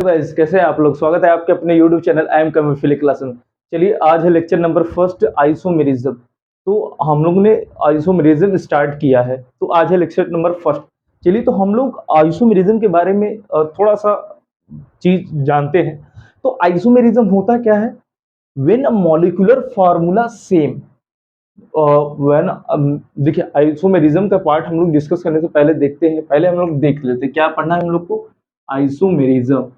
Guys, कैसे हैं आप लोग। स्वागत है आपके अपने YouTube चैनल आई एम कमिफिली क्लास में। चलिए, आज है लेक्चर नंबर फर्स्ट, आइसोमेरिज्म। तो हम लोग ने आइसोमेरिज्म स्टार्ट किया है, तो आज है लेक्चर नंबर फर्स्ट। चलिए, तो हम लोग आइसोमेरिज्म के बारे में थोड़ा सा चीज जानते हैं। तो आइसोमेरिज्म होता क्या है? When a molecular formula same, when देखिए, आइसोमेरिज्म का पार्ट हम लोग डिस्कस करने से पहले देखते हैं। पहले हम लोग देख लेते हैं क्या पढ़ना है हम लोग को। आइसोमेरिज्म,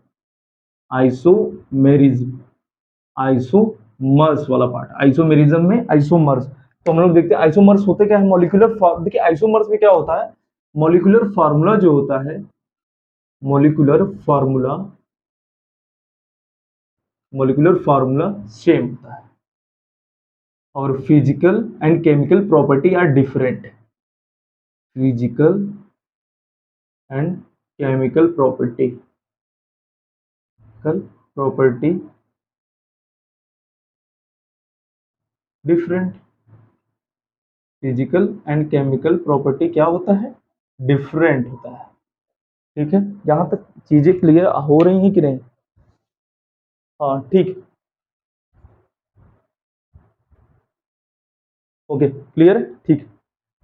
आइसोमेरिज्म, आइसोमर्स वाला पार्ट। आइसोमेरिज्म में आइसोमर्स, तो हम लोग देखते हैं आइसोमर्स होते क्या है। मॉलिक्यूलर, देखिए आइसोमर्स में क्या होता है, मॉलिक्यूलर फार्मूला जो होता है, molecular formula, molecular formula same होता है और physical and chemical property are different. Physical and chemical property, property different. Physical and chemical property क्या होता है? डिफरेंट होता है। ठीक है, यहाँ तक चीजें क्लियर हो रही हैं कि नहीं? हाँ, ठीक, ओके, क्लियर है, ठीक।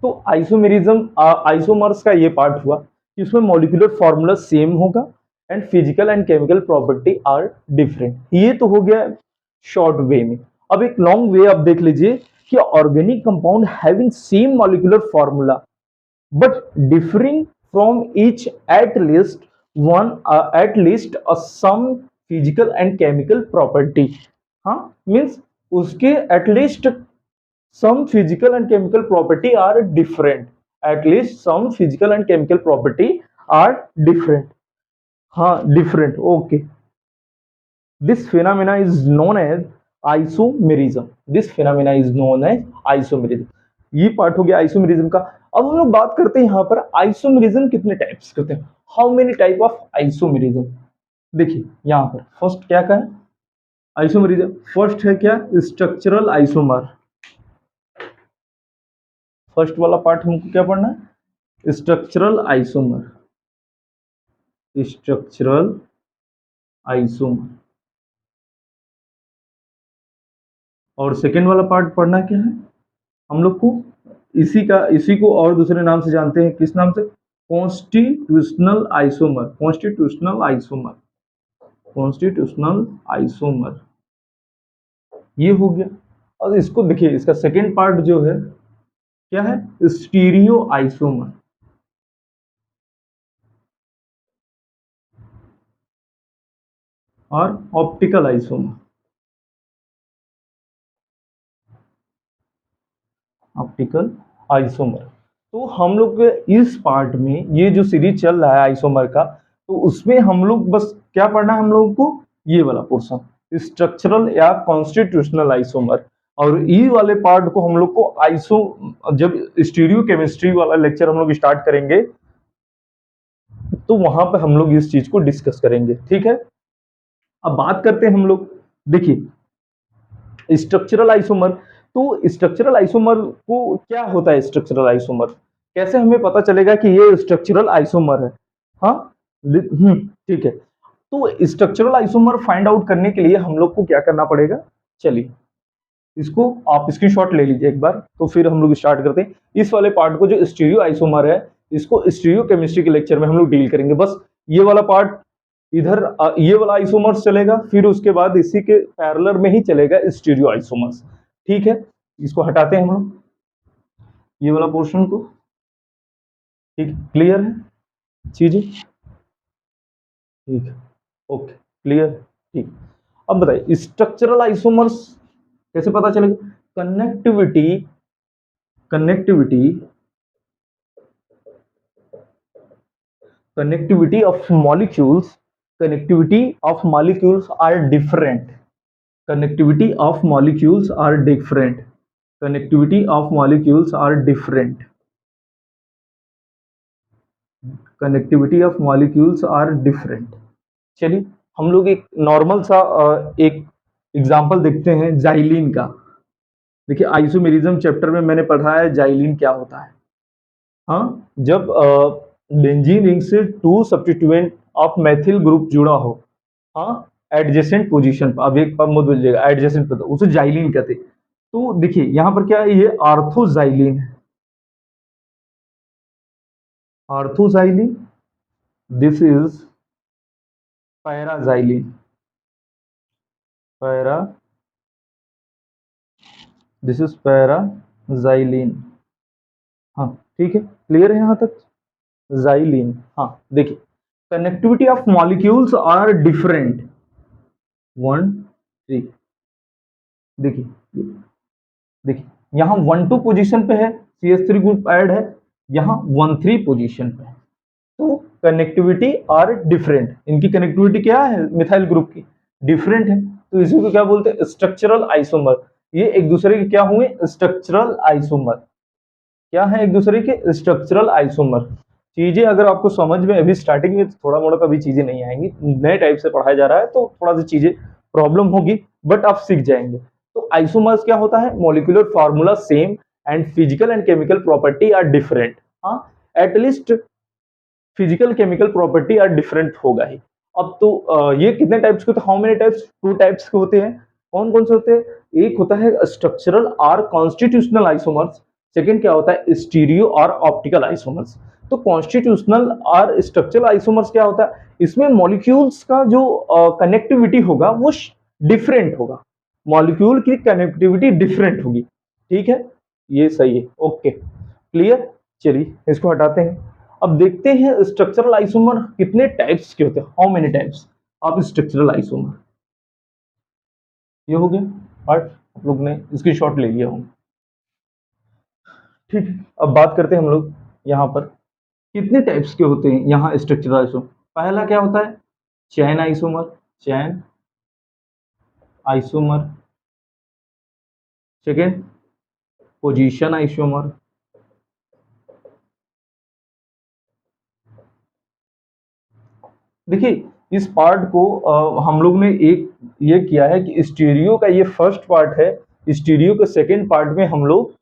तो आइसोमेरिज्म, आइसोमर्स का ये पार्ट हुआ कि उसमें मॉलिक्यूलर फार्मूला सेम होगा and physical and chemical property are different. ये तो हो गया शॉर्ट वे में। अब एक लॉन्ग वे आप देख लीजिए कि organic compound having same molecular formula but differing from each at least some physical and chemical property। हाँ, मीन्स उसके at least some physical and chemical property are different, at least some physical and chemical property are different। हाँ, different, okay। This phenomena is known as isomerism। This phenomena is known as isomerism। ये part हो गया isomerism का। अब हम लोग बात करते हैं यहाँ पर आइसोमेरिज्म कितने टाइप्स करते हैं, how many type of isomerism. देखिए यहाँ पर फर्स्ट क्या का है आइसोमेरिज्म, फर्स्ट है क्या, स्ट्रक्चरल आइसोमर। फर्स्ट वाला पार्ट हमको क्या पढ़ना है? Structural isomer, structural isomer. और सेकेंड वाला पार्ट पढ़ना क्या है हम लोग को? इसी को और दूसरे नाम से जानते हैं, किस नाम से? Constitutional isomer, constitutional isomer, constitutional isomer. ये हो गया। और इसको देखिए, इसका सेकेंड पार्ट जो है क्या है? Stereo isomer. और ऑप्टिकल आइसोमर, ऑप्टिकल आइसोमर। तो हम लोग इस पार्ट में, ये जो सीरीज चल रहा है आइसोमर का, तो उसमें हम लोग बस क्या पढ़ना है हम लोगों को? ये वाला पोर्शन, स्ट्रक्चरल या कॉन्स्टिट्यूशनल आइसोमर। और ई वाले पार्ट को हम लोग को आइसो, जब स्टीरियो केमिस्ट्री वाला लेक्चर हम लोग स्टार्ट करेंगे तो वहां पे हम लोग इस चीज को डिस्कस करेंगे। ठीक है, अब बात करते हैं हम लोग। देखिए स्ट्रक्चरल आइसोमर, तो स्ट्रक्चरल आइसोमर को क्या होता है? स्ट्रक्चरल आइसोमर कैसे हमें पता चलेगा कि ये स्ट्रक्चरल आइसोमर है? हाँ, ठीक है। तो स्ट्रक्चरल आइसोमर फाइंड आउट करने के लिए हम लोग को क्या करना पड़ेगा? चलिए, इसको आप स्क्रीनशॉट ले लीजिए एक बार, तो फिर हम लोग स्टार्ट करते हैं। इस वाले पार्ट को जो स्टीरियो आइसोमर है, इसको स्टीरियो केमिस्ट्री के लेक्चर में हम लोग डील करेंगे। बस ये वाला पार्ट इधर, ये वाला आइसोमर्स चलेगा, फिर उसके बाद इसी के पैरेलल में ही चलेगा स्टीरियो आइसोमर्स। ठीक है, इसको हटाते हैं हम लोग, ये वाला पोर्शन को। ठीक, क्लियर है चीजें? ठीक है, ओके, क्लियर, ठीक। अब बताइए स्ट्रक्चरल आइसोमर्स कैसे पता चलेगा? Connectivity, connectivity, connectivity of molecules, connectivity of molecules are different, connectivity of molecules are different, connectivity of molecules are different, connectivity of molecules are different। चलिए, हम लोग एक नॉर्मल सा एक एग्जांपल देखते हैं जाइलिन का। देखिए आइसोमेरिज्म चैप्टर में मैंने पढ़ा है जाइलिन क्या होता है। हाँ, जब बेंजीन रिंग से two substituent of methyl group जुड़ा हो, हाँ, एडजेसेंट पोजीशन पर, अब एक पब मत बोलिएगा, एडजेसेंट पे तो उसे जाइलिन कहते हैं। तो देखिए यहाँ पर क्या है, ये आर्थोजाइलिन है, orthoxylene, this is paraxylene, para, this is paraxylene. हाँ ठीक है, क्लियर है यहाँ तक, जाइलिन। हाँ देखिए, connectivity of molecules are different, 1 3, देखिए देखिए यहाँ 1 2 पोजीशन पे है, CH3 ग्रुप ऐड है, यहाँ 1 3 पोजीशन पे है। तो कनेक्टिविटी आर डिफरेंट, इनकी कनेक्टिविटी क्या है मिथाइल ग्रुप की, डिफरेंट है, तो इसी को क्या बोलते हैं, स्ट्रक्चरल आइसोमर। ये एक दूसरे के क्या हुए, स्ट्रक्चरल आइसोमर, क्या है एक दूसरे के स्ट्रक्चरल आइसोमर। चीजें अगर आपको समझ में अभी स्टार्टिंग में थोड़ा मोड़ा तो अभी चीजें नहीं आएंगी, नए टाइप से पढ़ाया जा रहा है तो थोड़ा सी चीजें प्रॉब्लम होगी, बट आप सीख जाएंगे। तो आइसोमर्स क्या होता है, molecular formula same and physical and chemical property are different. हाँ, at least physical chemical property are different होगा ही। अब तो ये कितने टाइप्स के होते हैं, हाउ मेनी टाइप्स, 2 टाइप्स के होते हैं। कौन कौन से होते हैं, एक होता है स्ट्रक्चरल और कॉन्स्टिट्यूशनल आइसोमर्स, सेकंड क्या होता है स्टीरियो और ऑप्टिकल आइसोमर्स। तो कॉन्स्टिट्यूशनल और स्ट्रक्चरल आइसोमर्स क्या होता है, इसमें मॉलिक्यूल्स का जो कनेक्टिविटी होगा वो डिफरेंट होगा, मॉलिक्यूल की कनेक्टिविटी डिफरेंट होगी। ठीक है, ये सही है, ओके क्लियर। चलिए इसको हटाते हैं। अब देखते हैं स्ट्रक्चरल आइसोमर कितने टाइप्स के होते हैं, how many types of structural isomer. ये हो गया पार्ट, आप लोग ने इसकी शॉट ले लिया होगा। ठीक है, अब बात करते हैं हम लोग यहाँ पर कितने टाइप्स के होते हैं यहाँ स्ट्रक्चरल आइसोमर। पहला क्या होता है, चैन isomer, chain isomer. Second, position isomer. देखिए इस पार्ट को हम लोग ने एक ये किया है कि स्टीरियो का ये फर्स्ट पार्ट है, स्टीरियो के सेकेंड पार्ट में हम लोग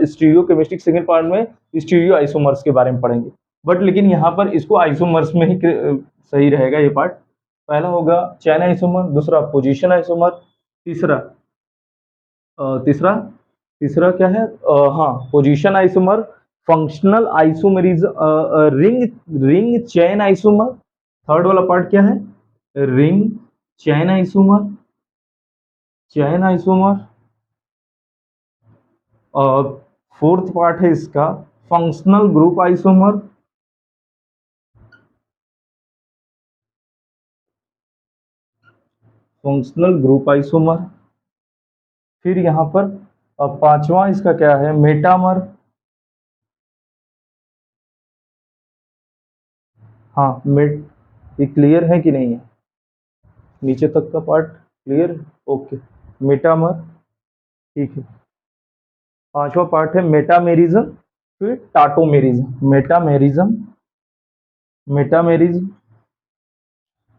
स्टीरियो केमिस्ट्री सेकेंड पार्ट में स्टीरियो आइसोमर्स के बारे में पढ़ेंगे। बट लेकिन यहाँ पर इसको आइसोमर्स में ही सही रहेगा ये पार्ट। पहला होगा चैन आइसोमर, दूसरा पोजीशन आइसोमर, तीसरा तीसरा तीसरा क्या है, हाँ position isomer, functional isomerism, ring ring chain isomer. Third वाला पार्ट क्या है, ring chain isomer, chain isomer. और फोर्थ पार्ट है इसका functional group isomer, functional group isomer. फिर यहाँ पर पांचवा इसका क्या है, मेटामर। हाँ मेट, ये क्लियर है कि नहीं है, नीचे तक का पार्ट क्लियर, ओके मेटामर। ठीक है, पांचवा पार्ट है मेटामेरिज्म, फिर टाटोमेरिज्म, मेटामेरिज्म, मेटामेरिज्म।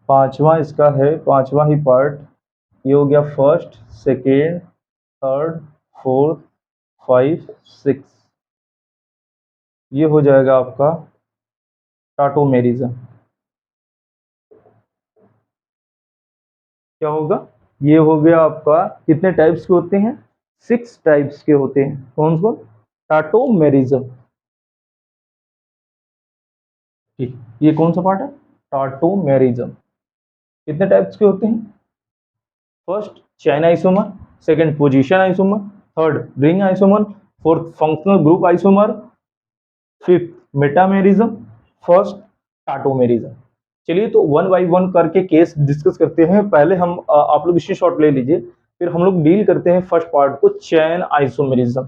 पांचवा इसका है, पांचवा ही पार्ट, ये हो गया फर्स्ट, सेकेंड, थर्ड, फोर्थ, 5 6, ये हो जाएगा आपका टाटोमेरिज्म। क्या होगा, ये हो गया आपका, कितने टाइप्स के होते हैं, 6 टाइप्स के होते हैं, कौन कौन, टाटोमेरिज्म। ठीक, ये कौन सा पार्ट है, टाटोमेरिज्म। कितने टाइप्स के होते हैं, first chain isomer, second position isomer, third ring isomer, fourth functional group isomer, fifth metamerism, first tautomerism. चलिए तो वन बाई वन करके केस डिस्कस करते हैं। पहले हम आप लोग स्क्रीन शॉट ले लीजिए, फिर हम लोग डील करते हैं फर्स्ट पार्ट को, चैन आइसोमेरिज्म।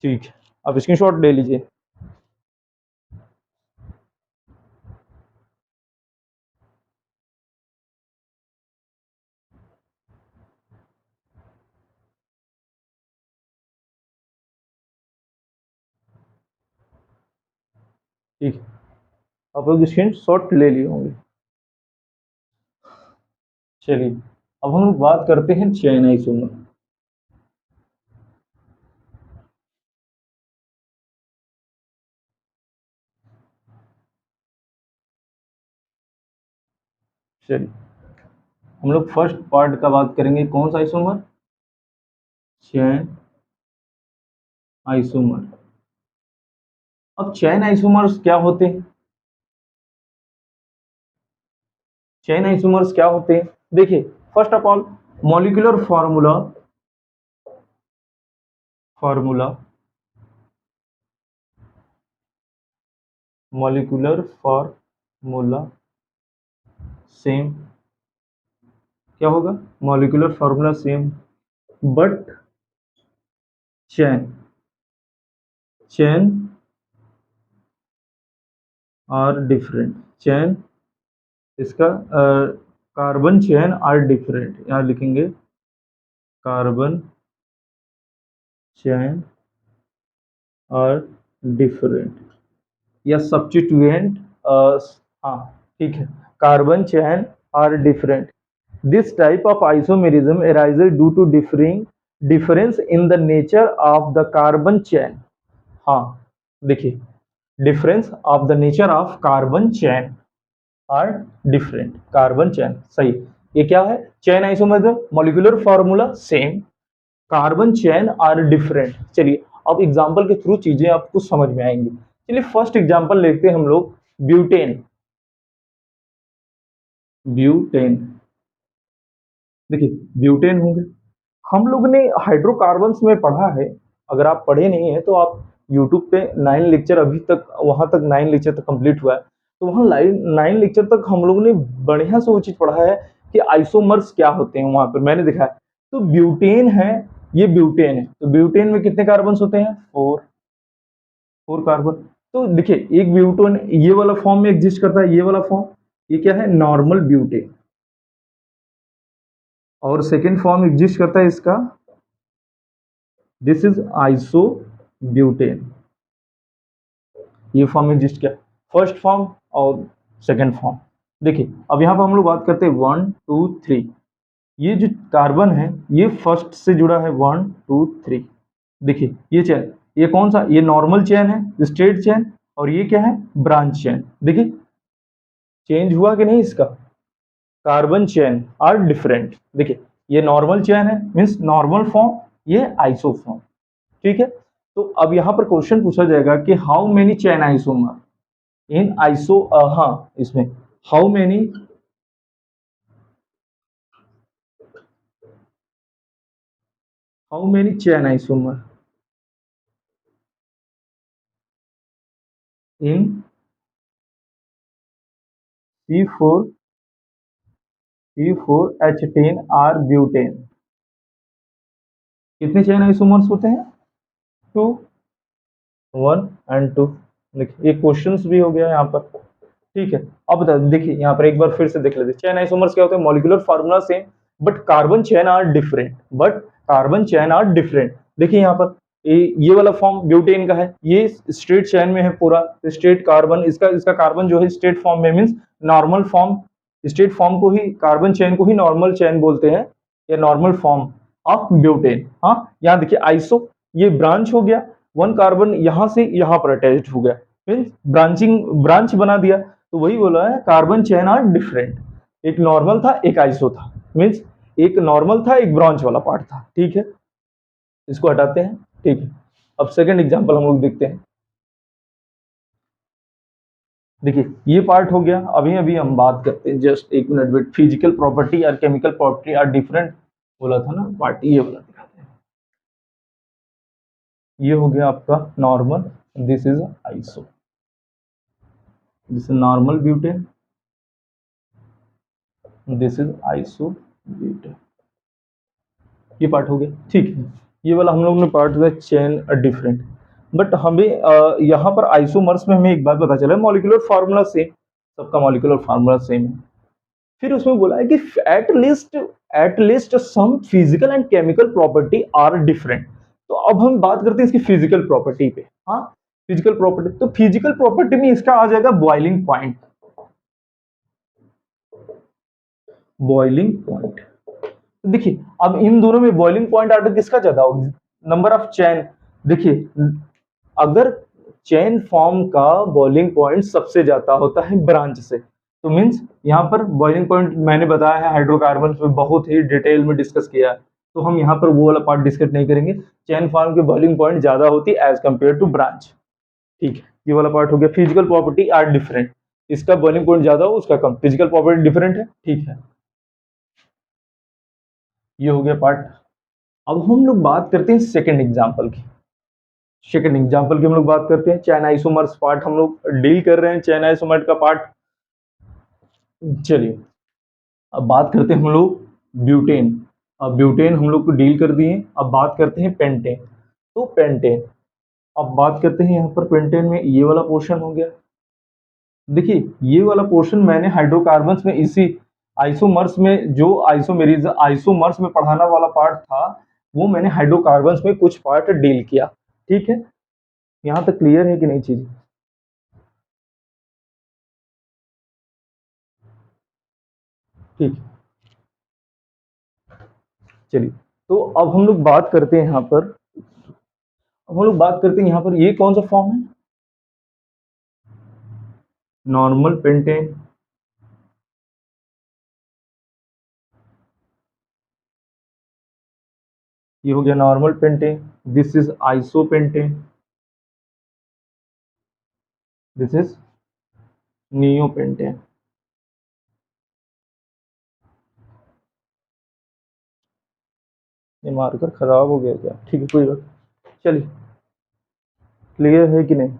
ठीक है, अब स्क्रीन शॉट ले लीजिए। ठीक है, आप लोग स्क्रीन शॉट ले लिए होंगे। चलिए अब हम लोग बात करते हैं चैन आइसोमर। चलिए हम लोग फर्स्ट पार्ट का बात करेंगे, कौन सा आइसोमर? Chain isomer. अब चेन आइसोमर्स क्या होते हैं? चेन आइसोमर्स क्या होते हैं? देखिए, first of all molecular formula molecular formula same. क्या होगा? Molecular formula same, but chain chain are different. Chain इसका कार्बन चेन आर डिफरेंट, यहाँ लिखेंगे कार्बन चेन आर डिफरेंट, या सब्स्टिट्यूएंट। हाँ, ठीक है, carbon chain are different. This type of isomerism arises due to difference in the nature of the carbon chain। हाँ, देखिए, difference of the nature of carbon chain are different. Carbon chain, सही। ये क्या है? Chain isomer, molecular formula same, carbon chain are different. चलिए, अब example के through चीजें आपको समझ में आएंगी। चलिए, फर्स्ट एग्जांपल लेते हैं हम लोग, ब्यूटेन। ब्यूटेन, देखिए, ब्यूटेन होंगे। हम लोग ने हाइड्रोकार्बन्स में पढ़ा है। अगर आप पढ़े नहीं है तो आप यूट्यूब पे 9 लेक्चर, अभी तक वहां तक 9 लेक्चर तक कंप्लीट हुआ है, तो वहां 9 लेक्चर तक हम लोग ने बढ़िया से वो चीज पढ़ा है कि आइसोमर्स क्या होते हैं, वहां पर मैंने दिखा है। तो ब्यूटेन है, ये ब्यूटेन है, तो ब्यूटेन में कितने कार्बन होते हैं? 4 कार्बन। तो देखिए, एक ब्यूटेन ये वाला फॉर्म में एग्जिस्ट करता है, ये वाला फॉर्म, ये क्या है? Normal butane. और सेकेंड फॉर्म एग्जिस्ट करता है इसका, दिस इज आइसोब्यूटेन। ये फॉर्म एग्जिस्ट किया, फर्स्ट फॉर्म और सेकेंड फॉर्म। देखिए, अब यहां पर हम लोग बात करते हैं 1 2 3। ये जो कार्बन है ये फर्स्ट से जुड़ा है, 1 2 3। देखिए, ये चेन, ये कौन सा? ये नॉर्मल चेन है, स्ट्रेट चेन, और ये क्या है? Branch chain. देखिए, चेंज हुआ कि नहीं इसका? Carbon chain are different. देखिए, ये नॉर्मल चेन है, मीन्स नॉर्मल फॉर्म, ये आइसो फॉर्म। ठीक है, तो अब यहां पर क्वेश्चन पूछा जाएगा कि how many chain isomer in iso, हाँ, इसमें how many chain isomer in C4H10 are butane. कितने चेन आइसोमर्स होते हैं? 2, 1 एंड 2। देखिए, ये क्वेश्चंस भी हो गया यहाँ पर। ठीक है, अब बता, देखिए यहाँ पर एक बार फिर से देख लेते हैं। चेन आइसोमर्स क्या होते हैं? Molecular formula same, but carbon chain are different. देखिए यहाँ पर ये वाला फॉर्म ब्यूटेन का है, ये स्ट्रेट चेन में है पूरा, स्ट्रेट कार्बन, इसका इसका कार्बन जो है स्ट्रेट फॉर्म में, means normal form. Straight form को ही, कार्बन चेन को ही नॉर्मल चेन बोलते हैं, या नॉर्मल फॉर्म ऑफ ब्यूटेन। हाँ, यहाँ देखिए आइसो, ये ब्रांच हो गया, 1 कार्बन यहां से यहां पर अटैच हो गया, मीन्स ब्रांच बना दिया। तो वही बोला है, कार्बन चेन आर डिफरेंट। एक नॉर्मल था, एक आइसो था, मीन्स एक नॉर्मल था, एक ब्रांच वाला पार्ट था। ठीक है, इसको हटाते हैं। ठीक है, अब सेकंड एग्जांपल हम लोग देखते हैं। देखिए, ये पार्ट हो गया। अभी अभी हम बात करते हैं, जस्ट एक मिनट वेट। फिजिकल प्रॉपर्टी और केमिकल प्रॉपर्टी आर डिफरेंट बोला था ना पार्ट, ये वाला दिखाते हैं। ये हो गया आपका normal, this is iso, this is normal butane, this is iso butane. ये पार्ट हो गया। ठीक है, ये वाला हम लोग ने पार्ट हुआ चेन डिफरेंट। बट हमें यहाँ पर आइसोमर्स में हमें एक बात पता चला, मॉलिक्यूलर फार्मूला सेम, सबका मॉलिक्यूलर फार्मूला सेम है। फिर उसमें बोला है कि at least some physical and chemical property are different. तो अब हम बात करते हैं इसकी फिजिकल प्रॉपर्टी पे। हाँ, फिजिकल प्रॉपर्टी, तो फिजिकल प्रॉपर्टी में इसका आ जाएगा बॉइलिंग पॉइंट। बॉइलिंग पॉइंट, देखिए, अब इन दोनों में बॉइलिंग पॉइंट आर्डर किसका ज्यादा होगा? नंबर ऑफ चैन। देखिए, अगर चेन फॉर्म का बॉइलिंग पॉइंट सबसे ज्यादा होता है ब्रांच से, तो मीन्स यहाँ पर बॉइलिंग पॉइंट मैंने बताया है हाइड्रोकार्बन में बहुत ही डिटेल में डिस्कस किया है, तो हम यहाँ पर वो वाला पार्ट डिस्कस नहीं करेंगे। चैन फॉर्म की बॉइलिंग पॉइंट ज्यादा होती है एज कम्पेयर टू ब्रांच। ठीक है, ये वाला पार्ट हो गया। फिजिकल प्रॉपर्टी आर डिफरेंट, इसका बॉइलिंग पॉइंट ज्यादा हो उसका कम, फिजिकल प्रॉपर्टी डिफरेंट है। ठीक है, ये हो गया पार्ट। अब हम लोग बात करते हैं सेकंड एग्जांपल की। सेकंड एग्जांपल की हम लोग बात करते हैं, चैन आइसोमर्स पार्ट हम लोग डील कर रहे हैं, चैन आइसोमर का पार्ट। चलिए अब बात करते हैं हम लोग ब्यूटेन। अब ब्यूटेन हम लोग को डील कर दिए, अब बात करते हैं पेंटेन। तो पेंटेन, अब बात करते हैं यहाँ पर पेंटेन में ये वाला पोर्शन हो गया। देखिए ये वाला पोर्शन मैंने हाइड्रोकार्बन्स में इसी आइसोमर्स में जो आइसोमेरिज आइसोमर्स में पढ़ाना वाला पार्ट था, वो मैंने हाइड्रोकार्बन्स में कुछ पार्ट डील किया। ठीक है, यहाँ तक क्लियर है कि नहीं चीज? ठीक, चलिए तो अब हम लोग बात करते हैं यहाँ पर, अब हम लोग बात करते हैं यहाँ पर ये कौन सा फॉर्म है, नॉर्मल पेंटेन। ये हो गया normal pentane, this is isopentane, this is neopentane. ये मार्कर खराब हो गया क्या? ठीक है कोई बात, चलिए क्लियर है कि नहीं?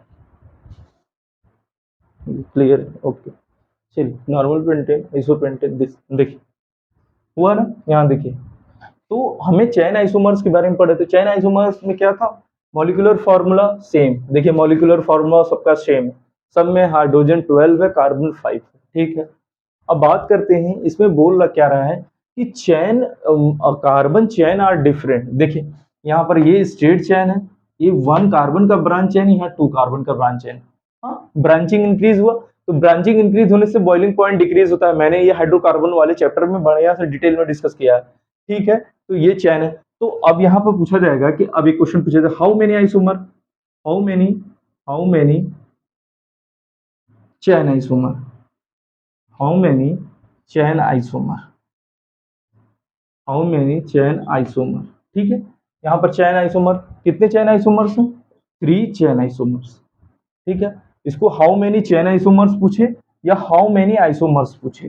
क्लियर है, ओके। चलिए नॉर्मल पेंटेन आइसोपेंटेन, दिस देखिए हुआ ना, यहाँ देखिए। तो हमें चैन आइसोमर्स के बारे में पढ़े थे, चैन आइसोमर्स में क्या था, मॉलिक्यूलर फार्मूला सेम। देखिए मॉलिक्यूलर फार्मूला सबका सेम है, सब में हाइड्रोजन 12 है, कार्बन 5 है। ठीक है, अब बात करते हैं इसमें बोल क्या रहा है कि चैन कार्बन चैन आर डिफरेंट। देखिए यहाँ पर ये स्ट्रेट चैन है, ये 1 कार्बन का ब्रांच चैन, यहाँ 2 कार्बन का ब्रांच चैन। हाँ, ब्रांचिंग इंक्रीज हुआ, तो ब्रांचिंग इंक्रीज होने से बॉइलिंग पॉइंट डिक्रीज होता है। मैंने ये हाइड्रोकार्बन वाले चैप्टर में बढ़िया से डिटेल में डिस्कस किया है। ठीक है, तो ये चैन है। तो अब यहाँ पर पूछा जाएगा कि अब एक क्वेश्चन पूछा जाए, how many isomer, how many, how many chain isomer, how many chain isomer, how many chain isomer. ठीक है, यहाँ पर चैन आइसोमर कितने चैन आइसोमर्स हैं, 3 चैन आइसोमर्स। ठीक है, इसको हाउ मेनी चैन आइसोमर्स पूछे या हाउ मेनी आइसोमर्स पूछे,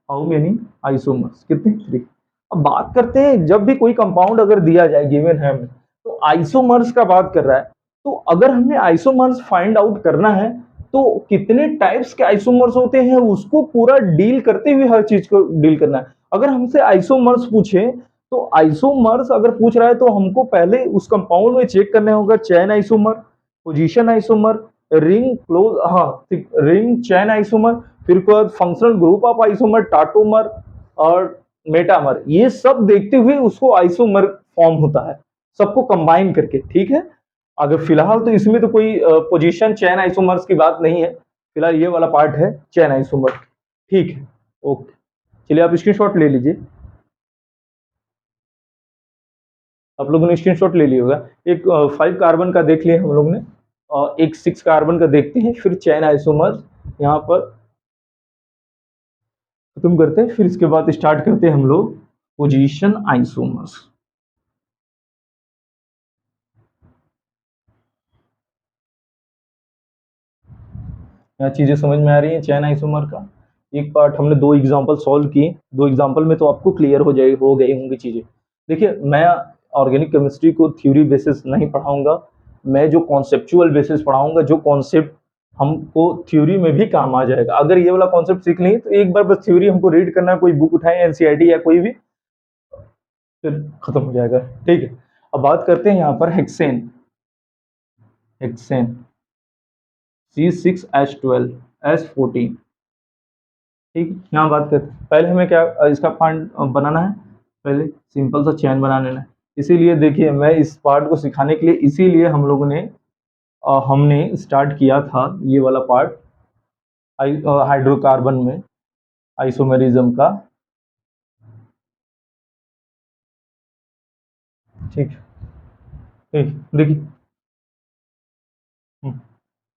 हाउ मेनी आइसोमर्स कितने, 3। अब बात करते हैं जब भी कोई कंपाउंड अगर दिया जाए गिवन है हमें, तो आइसोमर्स का बात कर रहा है, तो अगर हमें आइसोमर्स फाइंड आउट करना है तो कितने टाइप्स के आइसोमर्स होते हैं उसको पूरा डील करते हुए हर चीज को डील करना है। अगर हमसे आइसोमर्स पूछे, तो आइसोमर्स अगर पूछ रहा है तो हमको पहले उस कंपाउंड में चेक करना होगा, chain isomer, position isomer, ring close, हाँ रिंग चैन आइसोमर, फिर उसके बाद फंक्शनल ग्रुप ऑफ आइसोमर, टाटोमर और मेटामर, ये सब देखते हुए उसको आइसोमर फॉर्म होता है, सबको कंबाइन करके। ठीक है, अगर फिलहाल तो इसमें तो कोई पोजीशन चैन आइसोमर्स की बात नहीं है, फिलहाल ये वाला पार्ट है चैन आइसोमर। ठीक है, ओके, चलिए आप स्क्रीनशॉट ले लीजिए, आप लोगों ने स्क्रीनशॉट ले लिया होगा। एक 5 कार्बन का देख लिया हम लोग ने, और एक 6 कार्बन का देखते हैं, फिर चैन आइसोमर्स यहाँ पर खत्म करते हैं, फिर इसके बाद स्टार्ट करते हैं हम लोग पोजीशन आइसोमर्स। यहाँ चीजें समझ में आ रही हैं चैन आइसोमर का। एक पार्ट हमने 2 एग्जांपल सॉल्व किए, 2 एग्जांपल में तो आपको क्लियर हो गई होंगी चीजें। देखिए मैं ऑर्गेनिक केमिस्ट्री को थ्योरी बेसिस नहीं पढ़ाऊंगा, मैं जो कॉन्सेप्चुअल बेसिस पढ़ाऊंगा, जो कॉन्सेप्ट हमको थ्योरी में भी काम आ जाएगा। अगर ये वाला कॉन्सेप्ट सीख लें तो एक बार बस थ्योरी हमको रीड करना है, कोई बुक उठाएं एनसीईआरटी या कोई भी, फिर खत्म हो जाएगा। ठीक है, अब बात करते हैं यहाँ पर हेक्सेन, हेक्सेन C6H12S14। ठीक, यहाँ बात करते हैं, पहले हमें क्या इसका फंड बनाना है, पहले सिंपल सा चैन बना लेना है। इसीलिए देखिए मैं इस पार्ट को सिखाने के लिए, इसीलिए हम लोगों ने हमने स्टार्ट किया था ये वाला पार्ट हाइड्रोकार्बन में आइसोमेरिज्म का। ठीक, ठीक देखिए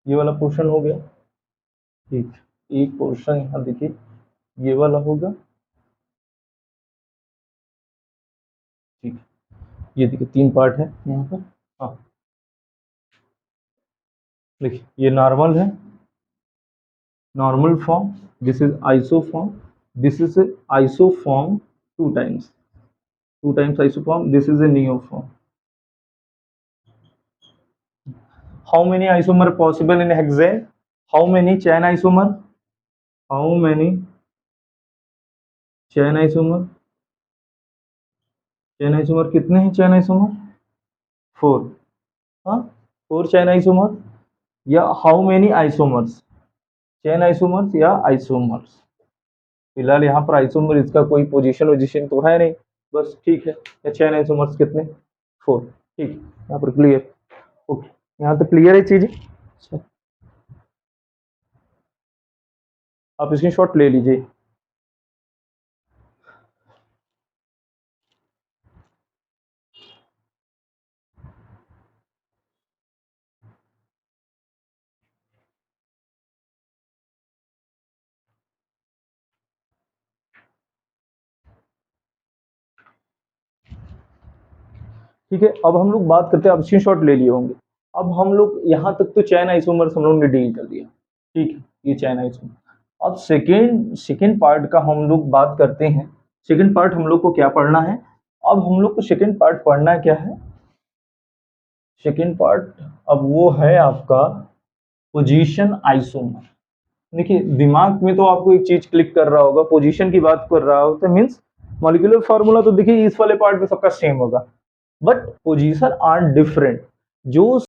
ये वाला पोर्शन हो गया। ठीक, एक पोर्शन यहाँ देखिए ये वाला होगा। ठीक, ये देखिए 3 पार्ट है यहाँ पर। हाँ, देखिए ये नॉर्मल है, normal form, this is isoform, this is isoform 2 times, 2 times isoform, this is a neoform. How many isomer possible in hexane? How many chain isomer? How many chain isomer? Chain isomer कितने हैं? चैन isomer 4। हाँ, 4 चैन isomer या how many isomers? Chain isomers या isomers? फिलहाल यहाँ पर isomer इसका कोई पोजीशन तो है नहीं, बस ठीक है। या चैन आइसोमर्स कितने? 4। ठीक, यहाँ पर क्लियर। ओके, यहाँ तक क्लियर है चीजें। आप इसकी शॉट ले लीजिए। ठीक है, अब हम लोग बात करते हैं, अब स्क्रीनशॉट ले लिए होंगे। अब हम लोग यहाँ तक तो चैन आइसोमर्स हम लोग ने डील कर दिया। ठीक है, ये चैन आइसोमर। अब सेकेंड पार्ट का हम लोग बात करते हैं। सेकेंड पार्ट हम लोग को क्या पढ़ना है? अब हम लोग को सेकेंड पार्ट पढ़ना क्या है? सेकेंड पार्ट अब वो है आपका पोजीशन आइसोमर। देखिए दिमाग में तो आपको एक चीज क्लिक कर रहा होगा, पोजीशन की बात कर रहा होगा, तो मीन्स मॉलिक्यूलर फार्मूला तो देखिए इस वाले पार्ट में सबका सेम होगा, बट पोजीशन आर डिफरेंट। जो